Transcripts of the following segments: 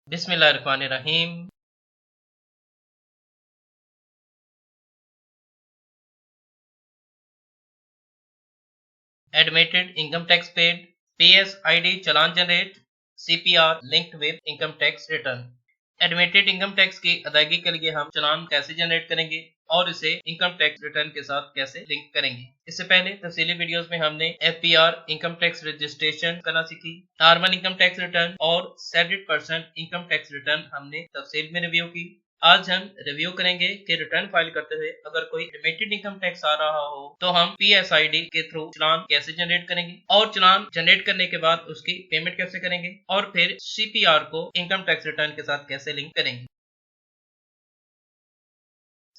बिस्मिल्लाहिर्रहमानिर्रहीम। Admitted income tax paid, PSID challan generate, CPR linked with income tax return. Admitted income tax की अदायगी के लिए हम चालान कैसे जनरेट करेंगे और इसे इनकम टैक्स रिटर्न के साथ कैसे लिंक करेंगे। इससे पहले तफसीली वीडियोस में हमने FBR इनकम टैक्स रजिस्ट्रेशन करना सीखी, नॉर्मल इनकम टैक्स रिटर्न और settled person income tax return हमने तफसील में रिव्यू की। आज हम रिव्यू करेंगे कि रिटर्न फाइल करते हुए अगर कोई एडमिटेड इनकम टैक्स आ रहा हो तो हम PSID के थ्रू चालान कैसे जनरेट करेंगे और चालान जनरेट करने के बाद उसकी पेमेंट कैसे करेंगे और फिर CPR को इनकम टैक्स रिटर्न के साथ कैसे लिंक करेंगे।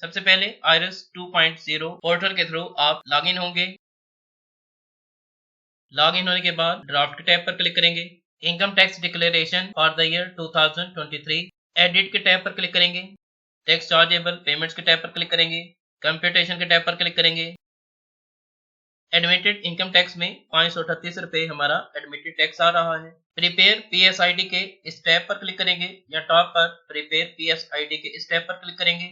सबसे पहले IRS 2.0 पोर्टल के थ्रू आप लॉगिन होंगे। लॉगिन होने के बाद ड्राफ्ट टैब पर क्लिक करेंगे। Income tax declaration for the year 2023 edit के टैब पर क्लिक करेंगे। टैक्स चार्जेबल पेमेंट्स के टैब पर क्लिक करेंगे। कंप्यूटेशन के टैब पर क्लिक करेंगे। एडमिटेड इनकम टैक्स में 538 रुपये हमारा एडमिटेड टैक्स आ रहा है। प्रिपेयर PSID के इस टैब पर क्लिक करेंगे या टॉप पर प्रिपेयर PSID के इस टैब पर क्लिक करेंगे।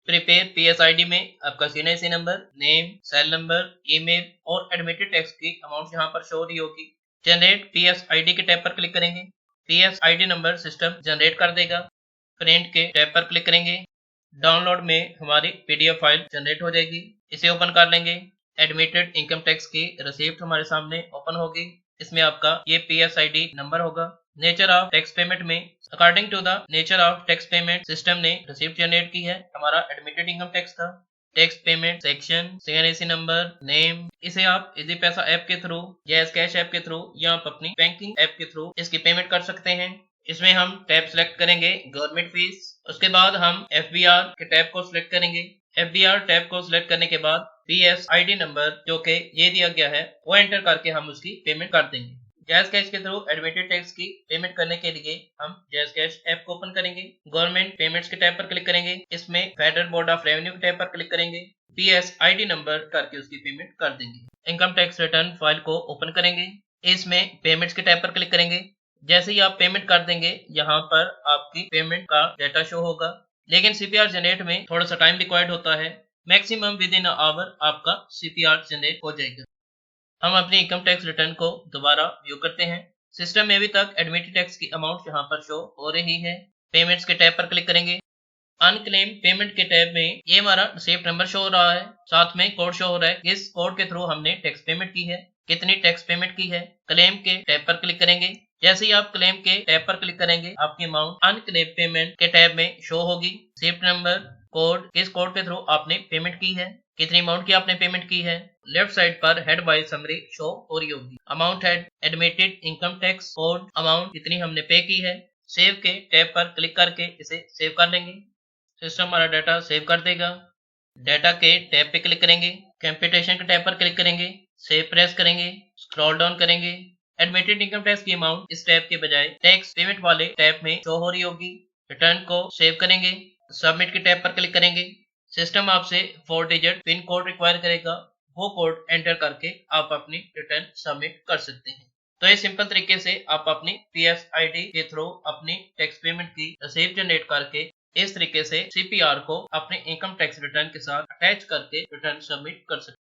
प्रिपेयर PSID में आपका CNIC number, name, cell number, email और एडमिटेड टैक्स की अमाउंट यहाँ पर शो हो रही होगी। जनरेट PSID के टैब पर क्लिक करेंगे। PSID नंबर सिस्टम जनरेट कर देगा। प्रिंट के टैब पर क्लिक करेंगे। डाउनलोड में हमारी PDF फाइल जनरेट हो जाएगी। इसे ओपन कर लेंगे। एडमिटेड इनकम टैक्स की रिसीप्ट हमारे सामने ओपन होगी। इसमें आपका ये PSID नंबर होगा। नेचर ऑफ टैक्स पेमेंट में according to the nature of tax payment system ने रिसीप्ट जनरेट की है। हमारा एडमिटेड इनकम टैक्स था। Tax payment section, CNIC number, name, इसे आप इजी पैसा ऐप के थ्रू, जैज़ कैश ऐप के थ्रू या आप अपनी बैंकिंग ऐप के थ्रू इसकी पेमेंट कर सकते हैं। इसमें हम टैब सेलेक्ट करेंगे गवर्नमेंट फीस। उसके बाद हम FBR के टैब को सिलेक्ट करेंगे। FBR टैब को सिलेक्ट करने के बाद PSID नंबर जो कि ये दिया गया है वो एंटर करके हम उसकी पेमेंट कर देंगे। जैज़ कैश के थ्रू एडमिटेड टैक्स की पेमेंट करने के लिए हम जैज़ कैश ऐप को ओपन करेंगे। गवर्नमेंट पेमेंट्स के टैब पर क्लिक करेंगे। इसमें फेडरल बोर्ड ऑफ रेवेन्यू के टैब पर क्लिक करेंगे। PSID नंबर करके उसकी पेमेंट कर देंगे। इनकम टैक्स रिटर्न फाइल को ओपन करेंगे। इसमें पेमेंट्स के टैब पर क्लिक करेंगे। जैसे ही आप पेमेंट कर देंगे यहाँ पर आपकी पेमेंट का डाटा शो होगा, लेकिन CPR जनरेट में थोड़ा सा टाइम रिक्वायर्ड होता है। मैक्सिमम विद इन आवर आपका CPR जनरेट हो जाएगा। हम अपनी इनकम टैक्स रिटर्न को दोबारा व्यू करते हैं। सिस्टम में अभी तक एडमिटेड टैक्स की अमाउंट यहाँ पर शो हो रही है। पेमेंट्स के टैब पर क्लिक करेंगे। अनक्लेम पेमेंट के टैब में ये हमारा रिसीप्ट नंबर शो हो रहा है, साथ में कोड शो हो रहा है। इस कोड के थ्रू हमने टैक्स पेमेंट की है, कितनी टैक्स पेमेंट की है। क्लेम के टैब पर क्लिक करेंगे। जैसे ही आप क्लेम के टैब पर क्लिक करेंगे आपकी अमाउंट अनक्लेम पेमेंट के टैब में शो होगी। रिसीप्ट नंबर, कोड, किस कोड के थ्रू आपने पेमेंट की है, कितनी अमाउंट की आपने पेमेंट की है। लेफ्ट साइड पर हेड वाइज समरी शो हो रही होगी। Amount head, admitted income tax, code, amount कितनी हमने पे की है। सेव के टैब पर क्लिक करके इसे सेव कर लेंगे। सिस्टम हमारा डाटा सेव कर देगा। डाटा के टैब पे क्लिक करेंगे। कंप्यूटेशन के टैब पर क्लिक करेंगे। सेव प्रेस करेंगे। स्क्रॉल डाउन करेंगे। एडमिटेड इनकम टैक्स की अमाउंट इस टैब के बजाय टैक्स पेमेंट वाले टैब में शो हो रही होगी। रिटर्न को सेव करेंगे। सबमिट के टैब पर क्लिक करेंगे। सिस्टम आपसे 4 डिजिट पिन कोड रिक्वायर करेगा। वो कोड एंटर करके आप अपनी रिटर्न सबमिट कर सकते हैं। तो ये सिंपल तरीके से आप अपनी PSID के थ्रू अपनी टैक्स पेमेंट की रिसीप्ट जनरेट करके इस तरीके से CPR को अपने इनकम टैक्स रिटर्न के साथ अटैच करके रिटर्न सबमिट कर सकते हैं।